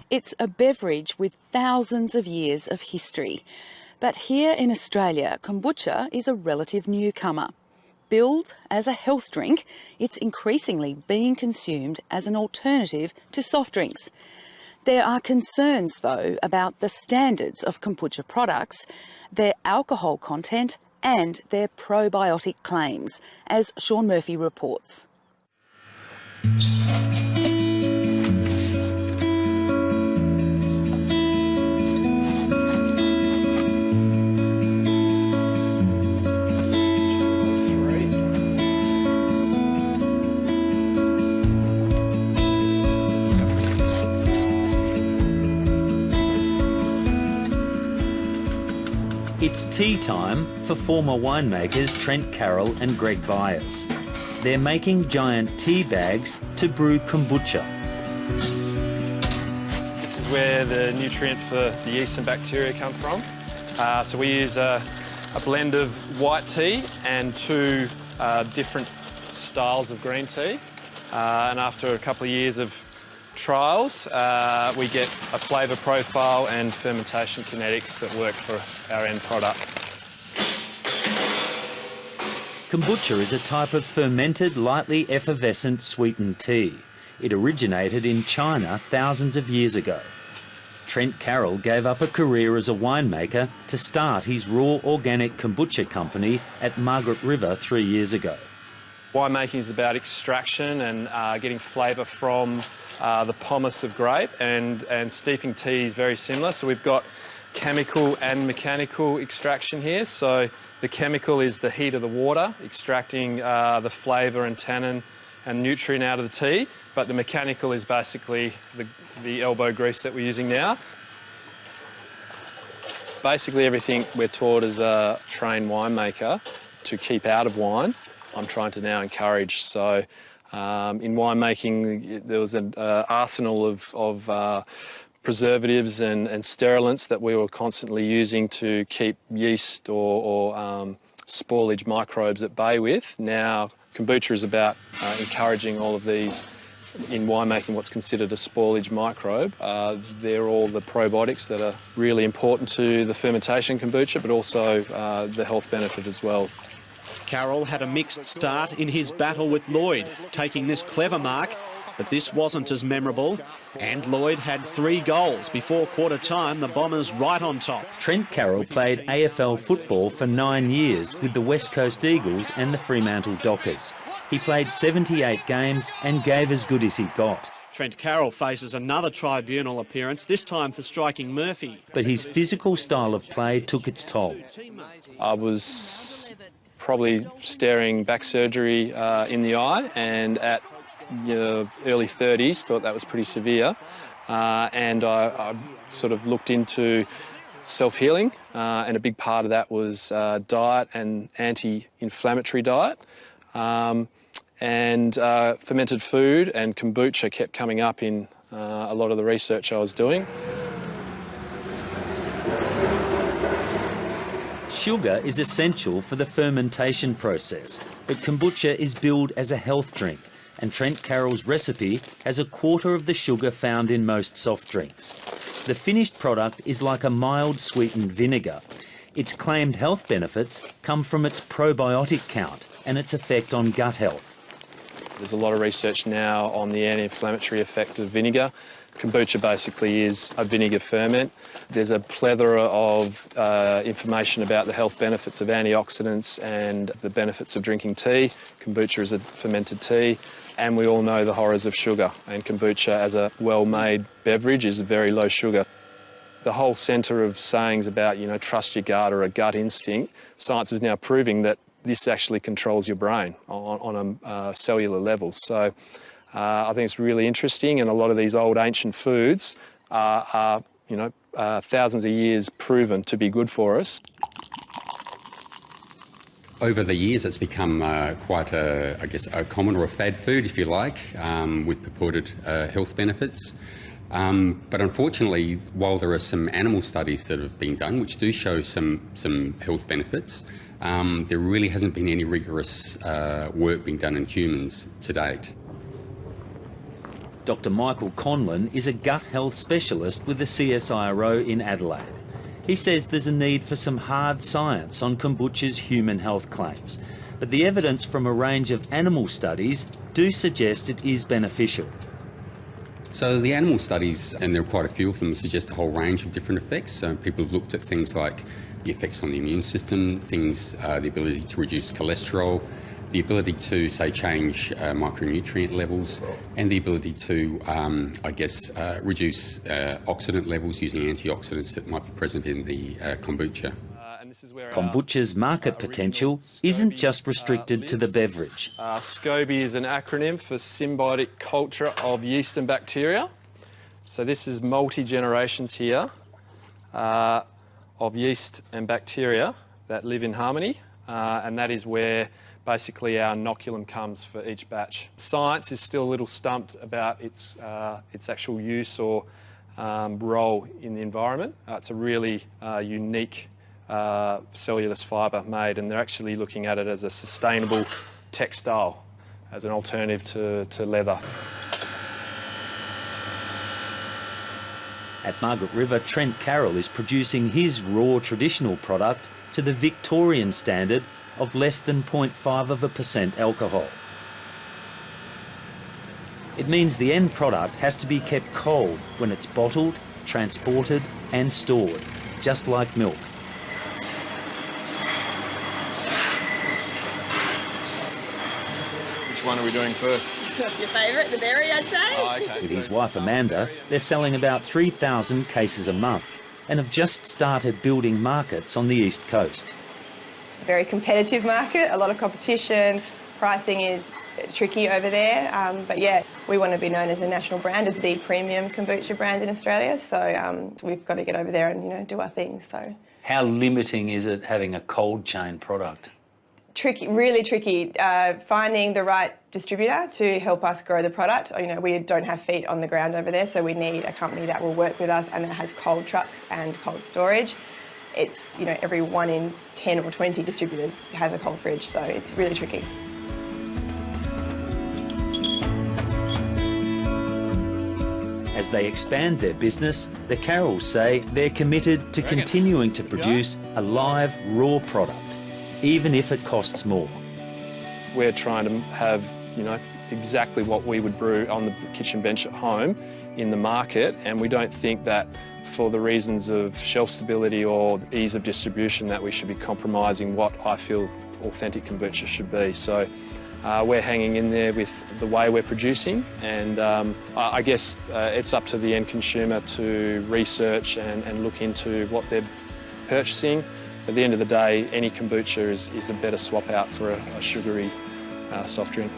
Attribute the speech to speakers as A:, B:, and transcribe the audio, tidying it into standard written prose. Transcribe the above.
A: It's a beverage with thousands of years of history. But here in Australia, kombucha is a relative newcomer. Billed as a health drink, it's increasingly being consumed as an alternative to soft drinks. There are concerns, though, about the standards of kombucha products, their alcohol content and their probiotic claims, as Sean Murphy reports.
B: It's tea time for former winemakers Trent Carroll and Greg Byers. They're making giant tea bags to brew kombucha.
C: This is where the nutrient for the yeast and bacteria come from. So we use a blend of white tea and two different styles of green tea. And after a couple of years of trials, we get a flavour profile and fermentation kinetics that work for our end product.
B: Kombucha is a type of fermented, lightly effervescent sweetened tea. It originated in China thousands of years ago. Trent Carroll gave up a career as a winemaker to start his raw organic kombucha company at Margaret River 3 years ago.
C: Winemaking is about extraction and getting flavour from the pomace of grape, and steeping tea is very similar. So we've got chemical and mechanical extraction here. So the chemical is the heat of the water, extracting the flavour and tannin and nutrient out of the tea, but the mechanical is basically the elbow grease that we're using now. Basically everything we're taught as a trained winemaker to keep out of wine, I'm trying to now encourage. So in winemaking, there was an arsenal of preservatives and sterilant that we were constantly using to keep yeast or spoilage microbes at bay with. Now, kombucha is about encouraging all of these in winemaking, what's considered a spoilage microbe. They're all the probiotics that are really important to the fermentation kombucha, but also the health benefit as well.
D: Carroll had a mixed start in his battle with Lloyd, taking this clever mark, but this wasn't as memorable, and Lloyd had 3 goals before quarter-time, the Bombers right on top.
B: Trent Carroll played AFL football for 9 years with the West Coast Eagles and the Fremantle Dockers. He played 78 games and gave as good as he got.
D: Trent Carroll faces another tribunal appearance, this time for striking Murphy.
B: But his physical style of play took its toll.
C: I was probably staring back surgery in the eye, and at early 30s thought that was pretty severe, and I sort of looked into self-healing, and a big part of that was diet and anti-inflammatory diet, and fermented food and kombucha kept coming up in a lot of the research I was doing.
B: Sugar is essential for the fermentation process, but kombucha is billed as a health drink, and Trent Carroll's recipe has a quarter of the sugar found in most soft drinks. The finished product is like a mild sweetened vinegar. Its claimed health benefits come from its probiotic count and its effect on gut health.
C: There's a lot of research now on the anti-inflammatory effect of vinegar. Kombucha basically is a vinegar ferment. There's a plethora of information about the health benefits of antioxidants and the benefits of drinking tea. Kombucha is a fermented tea, and we all know the horrors of sugar, and kombucha as a well-made beverage is very low sugar. The whole centre of sayings about, trust your gut or a gut instinct, science is now proving that this actually controls your brain on a cellular level. So I think it's really interesting, and a lot of these old ancient foods are thousands of years proven to be good for us.
E: Over the years, it's become quite a common or a fad food, if you like, with purported health benefits. But unfortunately, while there are some animal studies that have been done which do show some health benefits, there really hasn't been any rigorous work being done in humans to date.
B: Dr Michael CONLON is a gut health specialist with the CSIRO in Adelaide. He says there's a need for some hard science on kombucha's human health claims, but the evidence from a range of animal studies do suggest it is beneficial.
E: So the animal studies, and there are quite a few of them, suggest a whole range of different effects. So people have looked at things like the effects on the immune system, the ability to reduce cholesterol, the ability to, say, change micronutrient levels, and the ability to, reduce oxidant levels using antioxidants that might be present in the kombucha.
B: Kombucha's market potential isn't just restricted to the beverage.
C: SCOBY is an acronym for symbiotic culture of yeast and bacteria. So this is multi-generations here of yeast and bacteria that live in harmony, and that is where basically our inoculum comes for each batch. Science is still a little stumped about its actual use or role in the environment. It's a really unique cellulose fibre made, and they're actually looking at it as a sustainable textile, as an alternative to leather.
B: At Margaret River, Trent CARROLL is producing his raw traditional product to the Victorian standard of less than 0.5% alcohol. It means the end product has to be kept cold when it's bottled, transported and stored, just like milk.
C: Which one are we doing first?
F: What's your favourite? The berry, I'd say.
C: Oh, okay.
B: With his wife Amanda, they're selling about 3,000 cases a month and have just started building markets on the East Coast.
F: It's a very competitive market, a lot of competition. Pricing is tricky over there, but yeah, we want to be known as a national brand, as the premium kombucha brand in Australia. So we've got to get over there and do our thing. So
G: how limiting is it having a cold chain product?
F: Tricky, really tricky. Finding the right distributor to help us grow the product. We don't have feet on the ground over there, so we need a company that will work with us and that has cold trucks and cold storage. It's, every 1 in 10 or 20 distributors has a cold fridge, so it's really tricky.
B: As they expand their business, the CARROLLs say they're committed to continuing to produce a live, raw product, even if it costs more.
C: We're trying to have, exactly what we would brew on the kitchen bench at home in the market, and we don't think that for the reasons of shelf stability or ease of distribution that we should be compromising what I feel authentic kombucha should be. So we're hanging in there with the way we're producing, and I guess it's up to the end consumer to research and look into what they're purchasing. At the end of the day, any kombucha is a better swap out for a sugary soft drink.